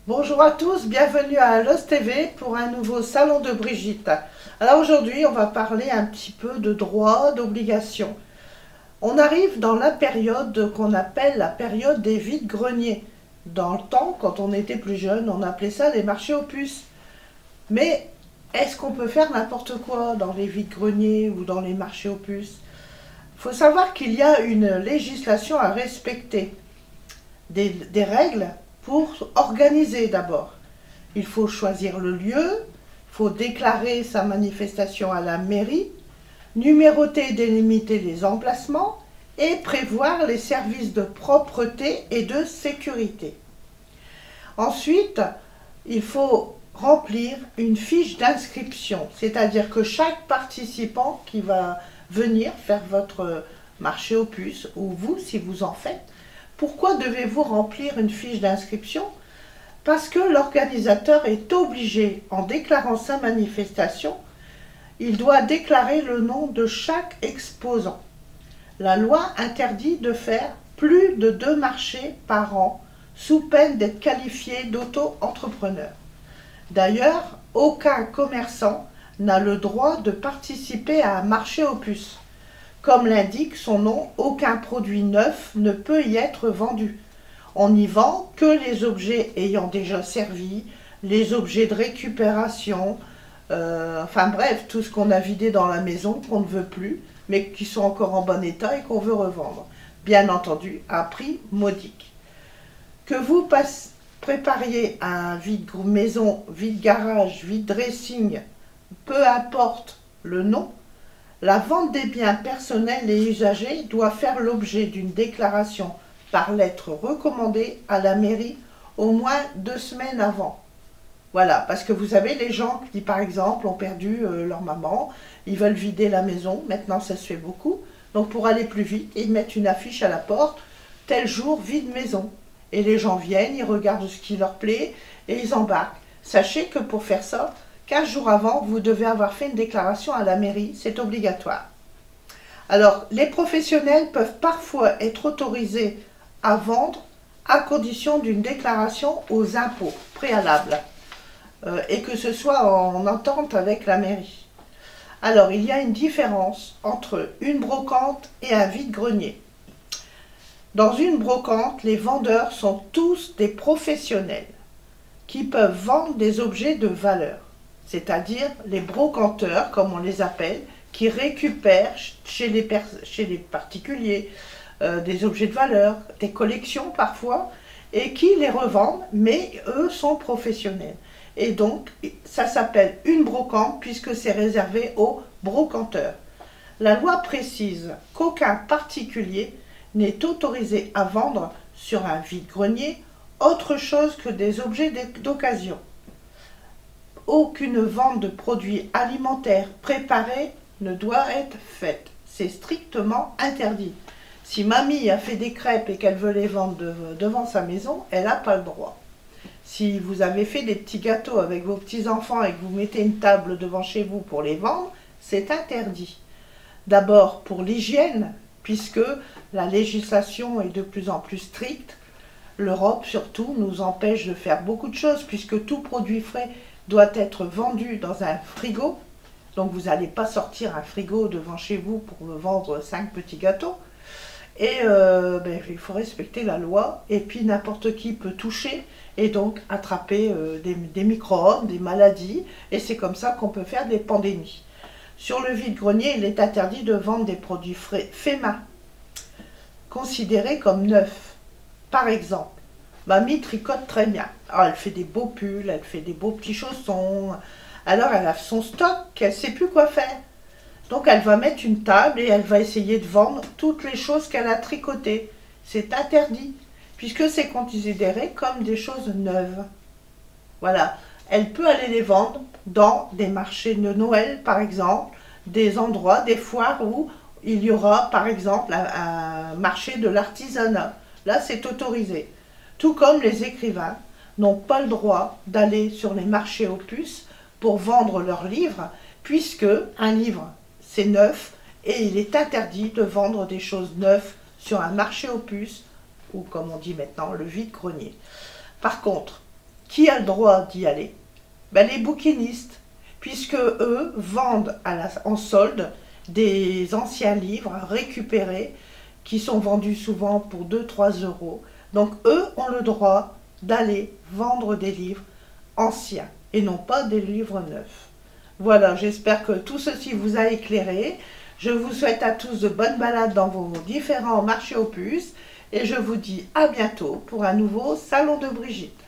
Bonjour à tous, bienvenue à Los TV pour un nouveau salon de Brigitte. Alors aujourd'hui, on va parler un petit peu de droits, d'obligations. On arrive dans la période qu'on appelle la période des vides-greniers. Dans le temps, quand on était plus jeune, on appelait ça les marchés aux puces. Mais est-ce qu'on peut faire n'importe quoi dans les vides-greniers ou dans les marchés aux puces? Il faut savoir qu'il y a une législation à respecter, des règles pour organiser d'abord. Il faut choisir le lieu, il faut déclarer sa manifestation à la mairie, numéroter et délimiter les emplacements et prévoir les services de propreté et de sécurité. Ensuite, il faut remplir une fiche d'inscription, c'est-à-dire que chaque participant qui va venir faire votre marché aux puces, ou vous si vous en faites, pourquoi devez-vous remplir une fiche d'inscription? Parce que l'organisateur est obligé, en déclarant sa manifestation, il doit déclarer le nom de chaque exposant. La loi interdit de faire plus de 2 marchés par an, sous peine d'être qualifié d'auto-entrepreneur. D'ailleurs, aucun commerçant n'a le droit de participer à un marché aux puces. Comme l'indique son nom, aucun produit neuf ne peut y être vendu. On n'y vend que les objets ayant déjà servi, les objets de récupération, enfin bref, tout ce qu'on a vidé dans la maison, qu'on ne veut plus, mais qui sont encore en bon état et qu'on veut revendre. Bien entendu, à prix modique. Que vous prépariez un vide maison, vide garage, vide dressing, peu importe le nom, la vente des biens personnels et usagers doit faire l'objet d'une déclaration par lettre recommandée à la mairie au moins 2 semaines avant. Voilà, parce que vous savez, les gens qui, par exemple, ont perdu leur maman, ils veulent vider la maison, maintenant ça se fait beaucoup, donc pour aller plus vite, ils mettent une affiche à la porte, tel jour, vide maison. Et les gens viennent, ils regardent ce qui leur plaît et ils embarquent. Sachez que pour faire ça, 15 jours avant, vous devez avoir fait une déclaration à la mairie, c'est obligatoire. Alors, les professionnels peuvent parfois être autorisés à vendre à condition d'une déclaration aux impôts préalable et que ce soit en entente avec la mairie. Alors, il y a une différence entre une brocante et un vide-grenier. Dans une brocante, les vendeurs sont tous des professionnels qui peuvent vendre des objets de valeur, c'est-à-dire les brocanteurs, comme on les appelle, qui récupèrent chez les particuliers des objets de valeur, des collections parfois, et qui les revendent, mais eux sont professionnels. Et donc, ça s'appelle une brocante puisque c'est réservé aux brocanteurs. La loi précise qu'aucun particulier n'est autorisé à vendre sur un vide-grenier autre chose que des objets d'occasion. Aucune vente de produits alimentaires préparés ne doit être faite. C'est strictement interdit. Si mamie a fait des crêpes et qu'elle veut les vendre devant sa maison, elle n'a pas le droit. Si vous avez fait des petits gâteaux avec vos petits-enfants et que vous mettez une table devant chez vous pour les vendre, c'est interdit. D'abord pour l'hygiène, puisque la législation est de plus en plus stricte. L'Europe surtout nous empêche de faire beaucoup de choses, puisque tout produit frais doit être vendu dans un frigo. Donc vous n'allez pas sortir un frigo devant chez vous pour me vendre 5 petits gâteaux. Et il faut respecter la loi, et puis n'importe qui peut toucher et donc attraper des micro-ondes, des maladies, et c'est comme ça qu'on peut faire des pandémies. Sur le vide-grenier, il est interdit de vendre des produits frais faits main, considérés comme neufs. Par exemple, mamie tricote très bien. Alors, elle fait des beaux pulls, elle fait des beaux petits chaussons. Alors elle a son stock, elle ne sait plus quoi faire. Donc elle va mettre une table et elle va essayer de vendre toutes les choses qu'elle a tricotées. C'est interdit, puisque c'est considéré comme des choses neuves. Voilà. Elle peut aller les vendre dans des marchés de Noël, par exemple, des endroits, des foires où il y aura, par exemple, un marché de l'artisanat. Là, c'est autorisé. Tout comme les écrivains n'ont pas le droit d'aller sur les marchés aux puces pour vendre leurs livres, puisque un livre, c'est neuf, et il est interdit de vendre des choses neuves sur un marché aux puces, ou comme on dit maintenant, le vide-grenier. Par contre, Qui a le droit d'y aller? Ben, les bouquinistes, puisque eux vendent en solde des anciens livres récupérés qui sont vendus souvent pour 2 3 euros. Donc eux ont le droit d'aller vendre des livres anciens et non pas des livres neufs. Voilà, j'espère que tout ceci vous a éclairé. Je vous souhaite à tous de bonnes balades dans vos différents marchés aux puces et je vous dis à bientôt pour un nouveau Salon de Brigitte.